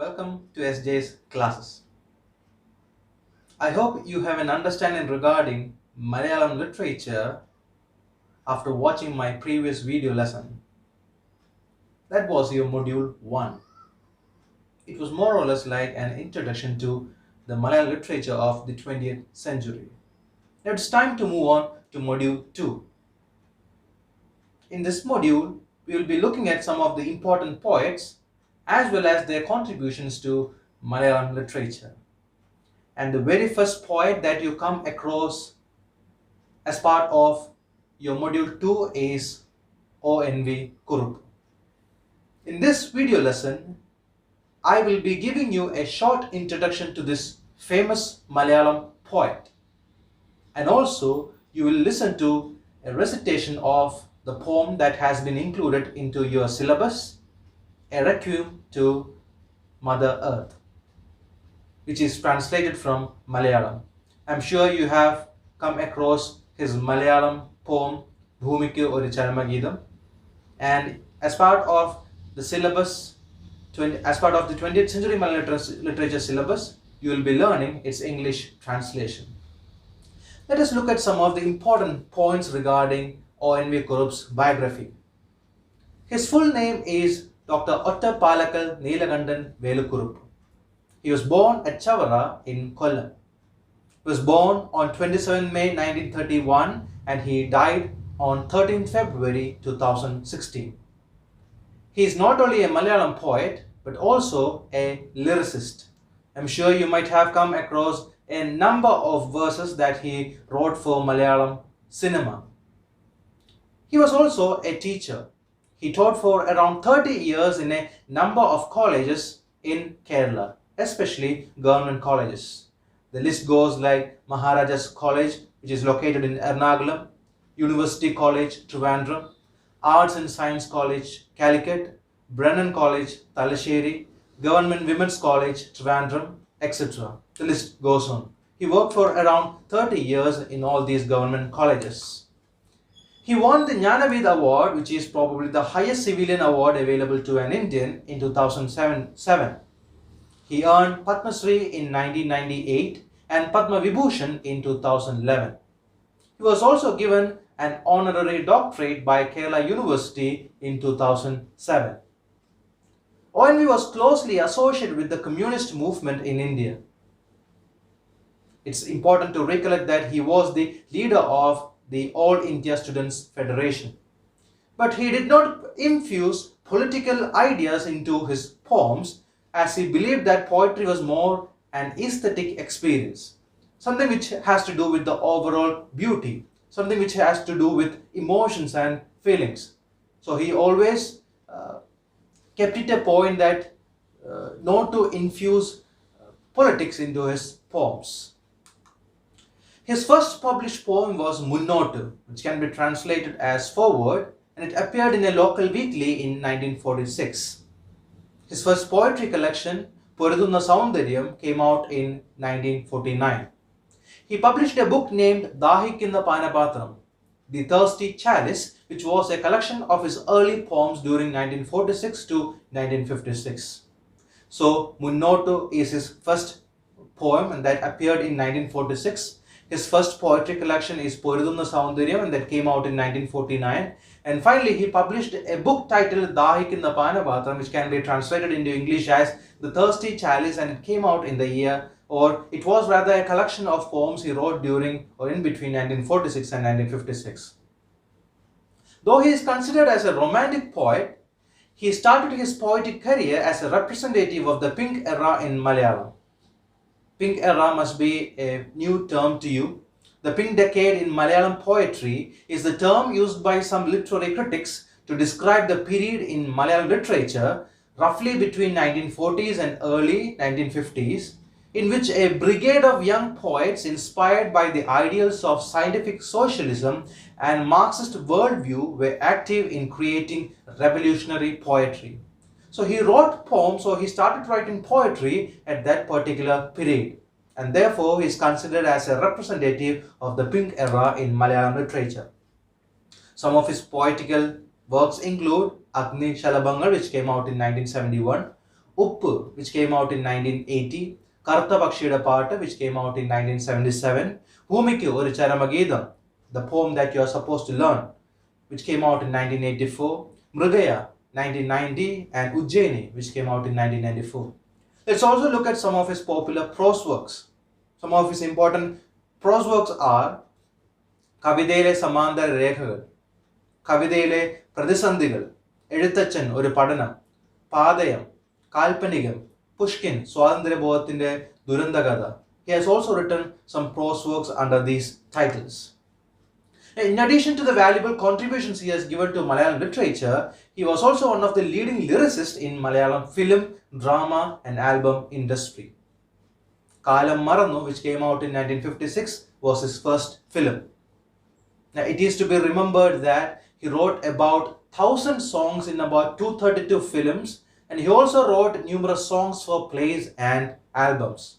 Welcome to SJ's classes. I hope you have an understanding regarding Malayalam literature after watching my previous video lesson. That was your module 1. It was more or less like an introduction to the Malayalam literature of the 20th century. Now it's time to move on to module 2. In this module, we will be looking at some of the important poets as well as their contributions to Malayalam literature. And the very first poet that you come across as part of your module 2 is ONV Kurup. In this video lesson, I will be giving you a short introduction to this famous Malayalam poet. And also, you will listen to a recitation of the poem that has been included into your syllabus, a Requiem to Mother Earth, which is translated from Malayalam. I'm sure you have come across his Malayalam poem Bhoomikoru Charamageetham, and as part of the syllabus, as part of the 20th century Malayalam literature syllabus, you will be learning its English translation. Let us look at some of the important points regarding ONV Kurup's biography. His full name is Dr. Otta Palakal Neelakandan Velukurup. He was born at Chavara in Kollam. He was born on 27 May 1931 and he died on 13 February 2016. He is not only a Malayalam poet but also a lyricist. I'm sure you might have come across a number of verses that he wrote for Malayalam cinema. He was also a teacher. He taught for around 30 years in a number of colleges in Kerala, especially government colleges. The list goes like Maharajas College, which is located in Ernakulam, University College, Trivandrum, Arts and Science College, Calicut, Brennan College, Talasheri, Government Women's College, Trivandrum, etc. The list goes on. He worked for around 30 years in all these government colleges. He won the Jnanavid Award, which is probably the highest civilian award available to an Indian, in 2007. He earned Padma Shri in 1998 and Padma Vibhushan in 2011. He was also given an honorary doctorate by Kerala University in 2007. ONV was closely associated with the communist movement in India. It's important to recollect that he was the leader of the All India Students Federation. But he did not infuse political ideas into his poems, as he believed that poetry was more an aesthetic experience, something which has to do with the overall beauty, something which has to do with emotions and feelings. So he always kept it a point that not to infuse politics into his poems. His first published poem was Munnottu, which can be translated as Forward, and it appeared in a local weekly in 1946. His first poetry collection, Porudunna Soundaryam, came out in 1949. He published a book named Dahikkunna Panapatram, The Thirsty Chalice, which was a collection of his early poems during 1946 to 1956. So, Munnottu is his first poem, and that appeared in 1946. His first poetry collection is Porudunna Soundaryam, and that came out in 1949. And finally, he published a book titled Dahikkunna Panapatram, which can be translated into English as The Thirsty Chalice, and it came out in the year, or it was rather a collection of poems he wrote during or in between 1946 and 1956. Though he is considered as a romantic poet, he started his poetic career as a representative of the Pink era in Malayalam. Pink era must be a new term to you. The Pink Decade in Malayalam poetry is the term used by some literary critics to describe the period in Malayalam literature roughly between 1940s and early 1950s, in which a brigade of young poets inspired by the ideals of scientific socialism and Marxist worldview were active in creating revolutionary poetry. So he wrote poems, or he started writing poetry at that particular period, and therefore he is considered as a representative of the Pink era in Malayalam literature. Some of his poetical works include Agni Shalabangal, which came out in 1971, Uppu, which came out in 1980, Kartha Pakshida Paata, which came out in 1977, Bhoomikoru Charamageetham, the poem that you are supposed to learn, which came out in 1984, Mrigaya, 1990, and Ujjaini, which came out in 1994. Let's also look at some of his popular prose works. Some of his important prose works are Kavidele Samandara Rekhagal, കവിതയിലെ പ്രതിസന്ധികൾ, എഴുത്തച്ഛൻ ഒരു പഠനം, പാതയം, കാൽപ്പനികം, Pushkin സ്വാതന്ത്ര്യബോധത്തിന്റെ ദുരന്തകഥ. He has also written some prose works under these titles. In addition to the valuable contributions he has given to Malayalam literature, he was also one of the leading lyricists in Malayalam film, drama and album industry. Kalam Marannu, which came out in 1956, was his first film. Now, it is to be remembered that he wrote about 1,000 songs in about 232 films, and he also wrote numerous songs for plays and albums.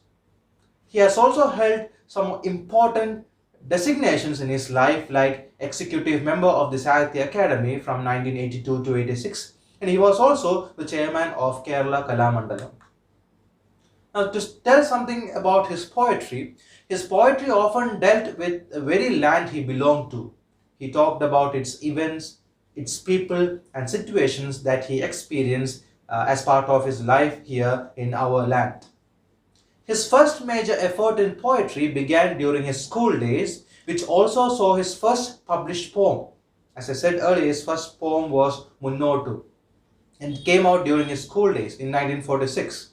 He has also held some important designations in his life, like executive member of the Sahitya Academy from 1982 to 86, and he was also the chairman of Kerala Kalamandalam. Now, to tell something about his poetry often dealt with the very land he belonged to. He talked about its events, its people and situations that he experienced as part of his life here in our land. His first major effort in poetry began during his school days, which also saw his first published poem. As I said earlier, his first poem was Munnotu, and it came out during his school days in 1946.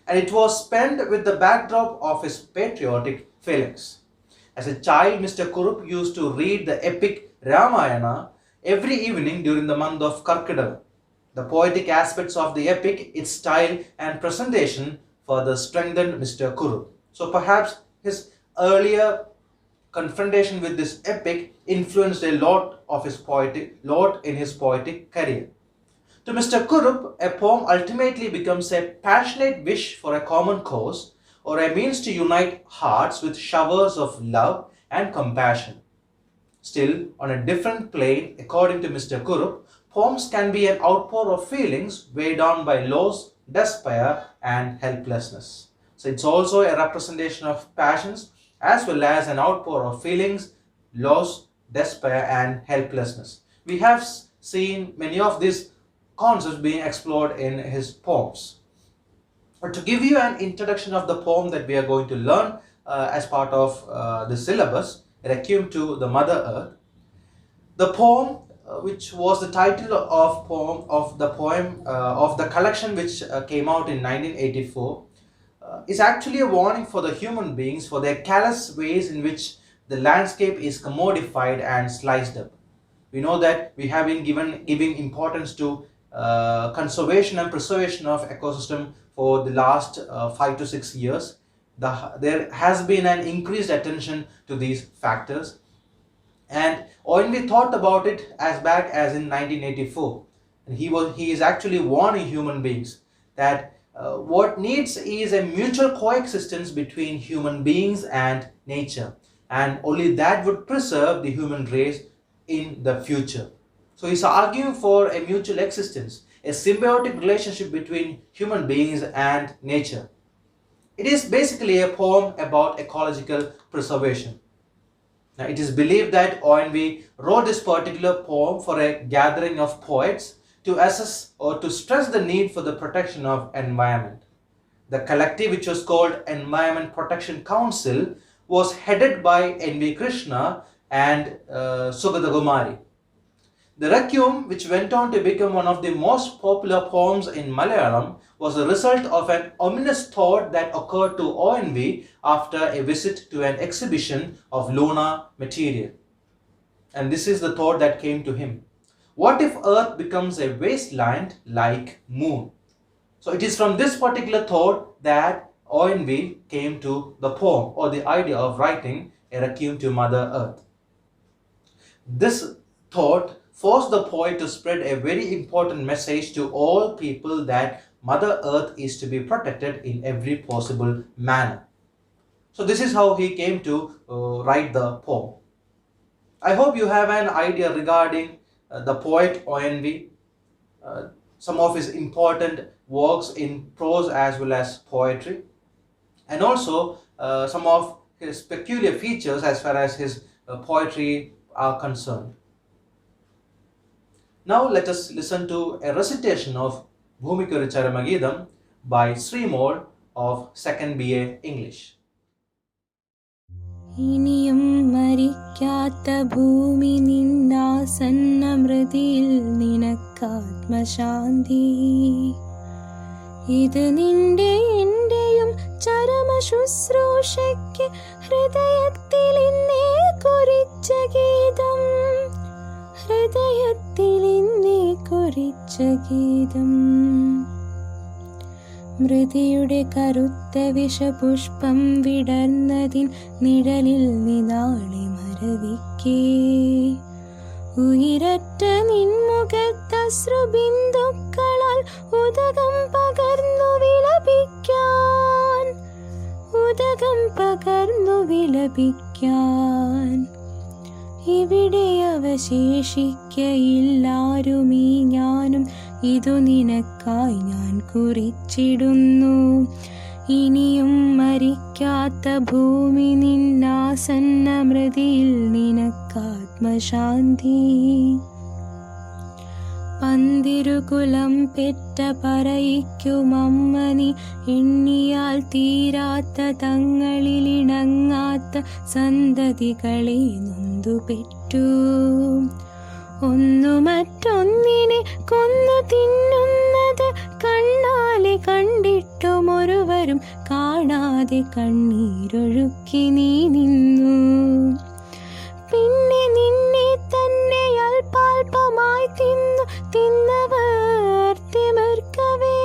And it was penned with the backdrop of his patriotic feelings. As a child, Mr. Kurup used to read the epic Ramayana every evening during the month of Karkidaka. The poetic aspects of the epic, its style and presentation further strengthened Mr. Kurup. So perhaps his earlier confrontation with this epic influenced a lot in his poetic career. To Mr. Kurup, a poem ultimately becomes a passionate wish for a common cause, or a means to unite hearts with showers of love and compassion. Still, on a different plane, according to Mr. Kurup, poems can be an outpour of feelings weighed down by loss, despair and helplessness. So it's also a representation of passions as well as an outpour of feelings, loss, despair and helplessness. We have seen many of these concepts being explored in his poems. But to give you an introduction of the poem that we are going to learn as part of the syllabus, Requiem to the Mother Earth, the poem, which was the title of the collection which came out in 1984, is actually a warning for the human beings for their callous ways in which the landscape is commodified and sliced up. We know that we have been giving importance to conservation and preservation of ecosystem for the last 5 to 6 years. There has been an increased attention to these factors, and ONV thought about it as back as in 1984, and he is actually warning human beings that what needs is a mutual coexistence between human beings and nature, and only that would preserve the human race in the future. So he's arguing for a mutual existence, a symbiotic relationship between human beings and nature. It is basically a poem about ecological preservation. Now, it is believed that ONV wrote this particular poem for a gathering of poets to assess or to stress the need for the protection of environment. The collective, which was called Environment Protection Council, was headed by N.V. Krishna and Sugatha Kumari. The Requiem, which went on to become one of the most popular poems in Malayalam, was the result of an ominous thought that occurred to ONV after a visit to an exhibition of lunar material. And this is the thought that came to him. What if Earth becomes a wasteland like Moon? So it is from this particular thought that ONV came to the poem, or the idea of writing a Requiem to Mother Earth. This thought forced the poet to spread a very important message to all people that Mother Earth is to be protected in every possible manner. So this is how he came to write the poem. I hope you have an idea regarding the poet ONV, some of his important works in prose as well as poetry, and also some of his peculiar features as far as his poetry are concerned. Now let us listen to a recitation of Bhoomikoru Charamageetham by Srimol of 2nd BA English. ഇനിയും മരിക്കാത്ത ഭൂമി നിന്നാസന്നമൃതിയിൽ നിനക്കാത്മശാന്തി. ഇത് നിന്റെ എന്റെയും ചരമ ശുശ്രൂഷയ്ക്ക് ഹൃദയത്തിൽ ഇന്നേ കുറിച്ച ഗീതം, ഹൃദയത്തിൽ ഇന്നേ കുറിച്ച ഗീതം. മൃതിയുടെ കറുത്ത വിഷപുഷ്പം വിടർന്നതിൻ നിഴലിൽ നിനാളെ മരവിക്കേ, ഉയിരറ്റ നിൻമുഖത്തശ്രുബിന്ദുക്കളാൽ ഉദകം പകർന്നു വിലപിക്കാൻ, ഉദകം പകർന്നു വിലപിക്കാൻ. ഇവിടെ അവശേഷിക്കയില്ലാരുമീ ഞാനും, ഇതു നിനക്കായി ഞാൻ കുറിച്ചിടുന്നു. ഇനിയും മരിക്കാത്ത ഭൂമി നിന്നാസന്നമൃതിയിൽ നിനക്കാത്മശാന്തി. പന്തിരുകുലം പെറ്റ പറയിക്കുമമ്മനി, എണ്ണിയാൽ തീരാത്ത തങ്ങളിലിണങ്ങാത്ത സന്തതികളെ നൊന്തുപെറ്റു. ഒന്നു മറ്റൊന്നിനെ കൊന്നു തിന്നുന്നത് കണ്ണാലെ കണ്ടിട്ടും ഒരുവരും കാണാതെ കണ്ണീരൊഴുക്കി നീ നിന്നു. പിന്നെ നിന്നെ തന്നെ അല്പാൽപമായി തിന്നവർ തിമിർക്കവേ,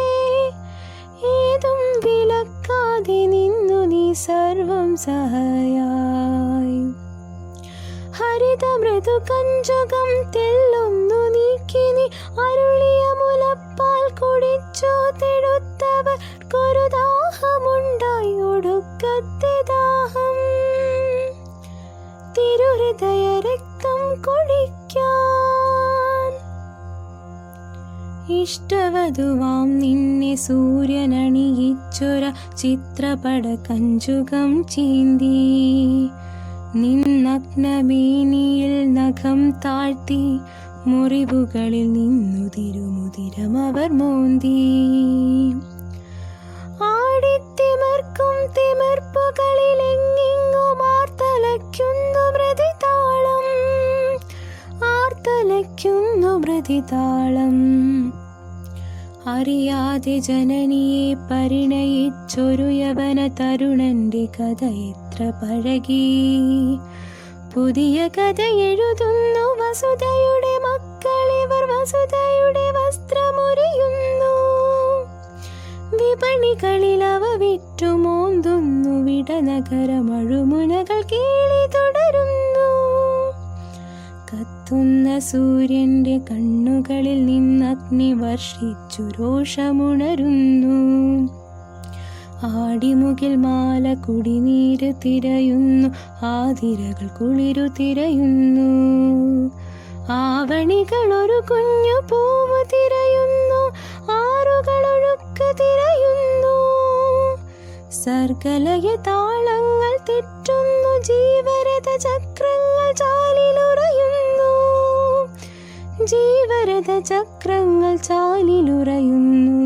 ഏതും വിലക്കാതെ നിന്നു നീ സർവം സഹായായി. ഹരിത മൃദു കഞ്ചകം തെല്ലൊന്നു നീക്കി നീ അരുളിയ മുലപ്പാൽ കുടിച്ചോ തെടുത്തവർക്കൊരു ദാഹമുണ്ടായി, ഒടുക്കത്തെ ദാഹം തിരുഹൃദയ രക്തം കുടിക്കാൻ. ഇഷ്ടവധുവാം നിന്നെ സൂര്യനണിയിച്ചൊര ചിത്രപട കഞ്ചുകം ചീന്തി, നിന്നഗ്നമേനിയിൽ നഖം താഴ്ത്തി മുറിവുകളിൽ നിന്നു തിരുമുതിരമവർ മോന്തി. ആടിത്തിമിർക്കും തിമിർപ്പുകളിലെങ്ങിങ്ങും ആർത്തലയ്ക്കുന്നു മൃതിതാളം, ആർത്തലയ്ക്കുന്നു മൃതിതാളം. അറിയാതെ ജനനിയെ പരിണയിച്ചൊരു യവന തരുണന്റെ കഥ എത്ര പഴകി. പുതിയ കഥ എഴുതുന്നു വസുധയുടെ മക്കളിവർ, വസുധയുടെ വസ്ത്രമുറിയുന്നു. വിപണികളിൽ അവ വിറ്റുമോന്തുന്നു, വിടനഗര മഴുമുനകൾ കേളി തുടരുന്നു. കത്തുന്ന സൂര്യന്റെ കണ്ണുകളിൽ നിന്നഗ്നി വർഷിച്ചു രോഷമുണരുന്നു. ആടിമുകിൽ മാല കുടിനീര് തിരയുന്നു, ആതിരകൾ കുളിരു തിരയുന്നു. ആവണികൾ ഒരു കുഞ്ഞു പൂവ് തിരയുന്നു, ആറുകളൊഴുക്ക് തിരയുന്നു. സർഗലയ താളങ്ങൾ തെറ്റുന്നു, ജീവരഥ ചക്രങ്ങൾ ചാലിലുറയുന്നു, ജീവരഥ ചക്രങ്ങൾ ചാലിലുറയുന്നു.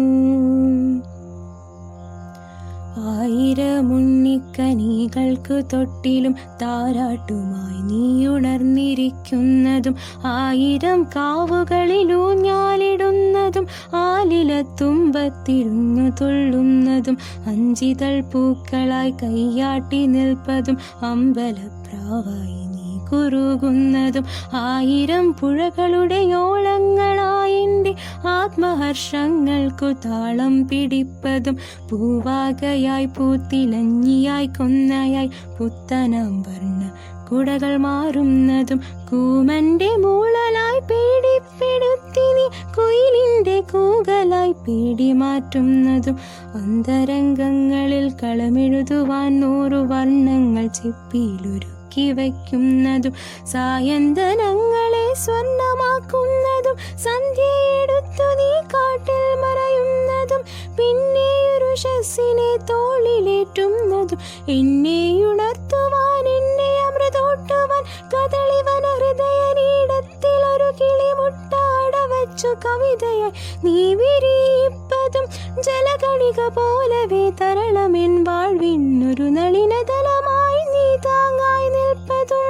ആയിരമുണ്ണിക്കനികൾക്ക് തൊട്ടിലും താരാട്ടുമായി നീ ഉണർന്നിരിക്കുന്നതും, ആയിരം കാവുകളിലൂഞ്ഞാലിടുന്നതും, ആലിലത്തുമ്പത്തിരുന്നു തുള്ളുന്നതും, അഞ്ചിതൾ പൂക്കളായി കൈയാട്ടി നിൽപ്പതും, അമ്പലപ്രാവായി നീ കുറുകുന്നതും, ആയിരം പുഴകളുടെ ഓളങ്ങളായെൻ്റെ ആത്മഹർഷങ്ങൾക്കു താളം പിടിപ്പതും, പൂവാകയായി പൂത്തിലഞ്ഞിയായി കൊന്നയായി പുത്തനാം വർണ്ണ കുടകൾ മാറുന്നതും, കൂമന്റെ മൂളലായി പേടിപ്പെടുത്തി നീ കുയിലിന്റെ കൂകലായി പേടി മാറ്റുന്നതും, അന്തരംഗങ്ങളിൽ കളമെഴുതുവാൻ 100 വർണ്ണങ്ങൾ ചെപ്പിയിലൊരുക്കി വയ്ക്കുന്നതും, സായന്തനങ്ങളെ സ്വർണ്ണമാക്കുന്നതും, സന്ധ്യയെടുത്തു നീ കാട്ടിൽ മറയുന്നതും, നിൽക്കുന്നതും പിന്നെയൊരു ശസ്സിനെ തോളിലേറ്റുന്നതും എന്നെയുണർത്തുവാൻ എന്നെ അമൃതോട്ടുവാൻ കദളിവന ഹൃദയനീടത്തിൽ ഒരു കിളിമുട്ടാട വച്ചു കവിതയായി നീ വിരിയിപ്പതും ജലകണിക പോലവേ തരളമെൻ വാഴ്വിനൊരു നളിനതലമായി നീ താങ്ങായി നിൽപ്പതും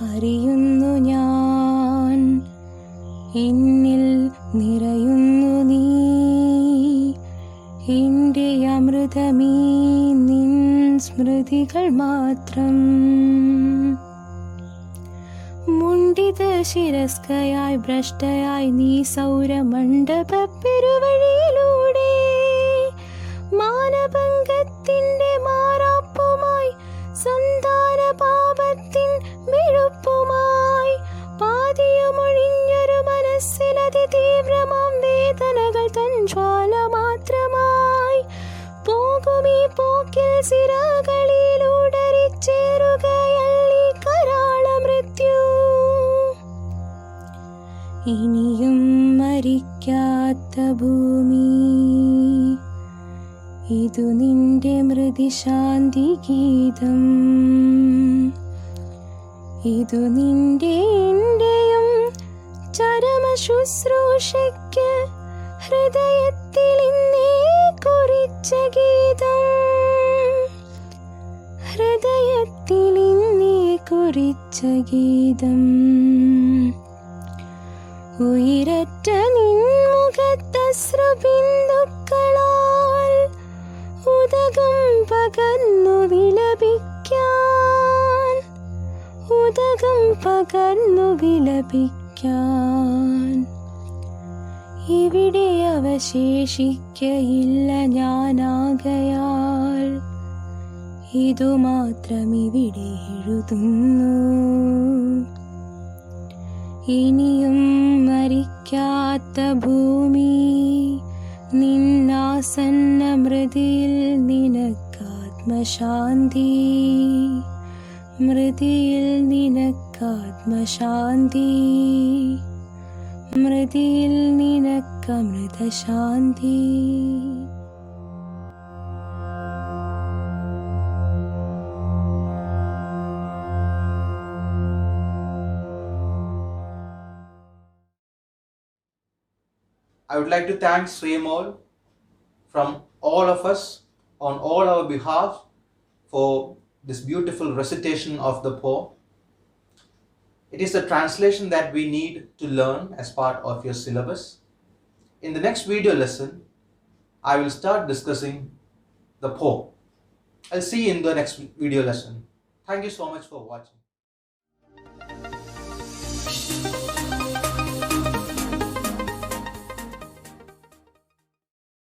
അറിയുന്നു ഞാൻ എന്നിൽ നിറയുന്നു നീ എൻ്റെ അമൃതമീ നിൻ സ്മൃതികൾ മാത്രം മുണ്ടിത ശിരസ്കയായി ഭ്രഷ്ടയായി നീ സൗരമണ്ഡപ പെരുവഴിയിലൂടെ മാനഭംഗത്തിൻ്റെ മാറാപ്പുമായി സന്താന പാപത്തിൻ വെളുപ്പുമായി പാതിയമൊഴിഞ്ഞൊരു മനസ്സിലതിതീവ്രമാം വേദനകൾ തൻ ജ്വാല മാത്രമായി പോകുമീ പോക്കിൽ സിരകളിലൂടരിച്ചേറുകയല്ലി കരാള മൃത്യു ഇനിയും മരിക്കാത്ത ഭൂമി ഇതു നിന്റെ മൃതിശാന്തി ഗീതം ഇതു നിന്റെ എന്റെയും ചരമ ശുശ്രൂഷയ്ക്ക് ഹൃദയത്തിൽ ഇന്നേ കുറിച്ച ഗീതം ഹൃദയത്തിൽ ഇന്നേ കുറിച്ച ഗീതം ഉയരറ്റ നിൻമുഖത്തശ്രുബിന്ദുക്കളാൽ ഉദകം പകർന്നു വിലപിക്കാൻ ഉദകം പകർന്നു വിലപിക്കാൻ ഇവിടെ അവശേഷിക്കയില്ല ഞാനാകയാൽ ഇതുമാത്രം ഇവിടെ എഴുതുന്നു ഇനിയും മരിക്കാത്ത ഭൂമി നിന്നാസന്ന മൃതിയിൽ നിനക്കാത്മശാന്തി മൃതിയിൽ നിനക്കാത്മശാന്തി മൃതിയിൽ നിനക്കമൃതശാന്തി I would like to thank Srimol from all of us on all our behalf for this beautiful recitation of the poem. It is the translation that we need to learn as part of your syllabus. In the next video lesson, I will start discussing the poem. I'll see you in the next video lesson. Thank you so much for watching.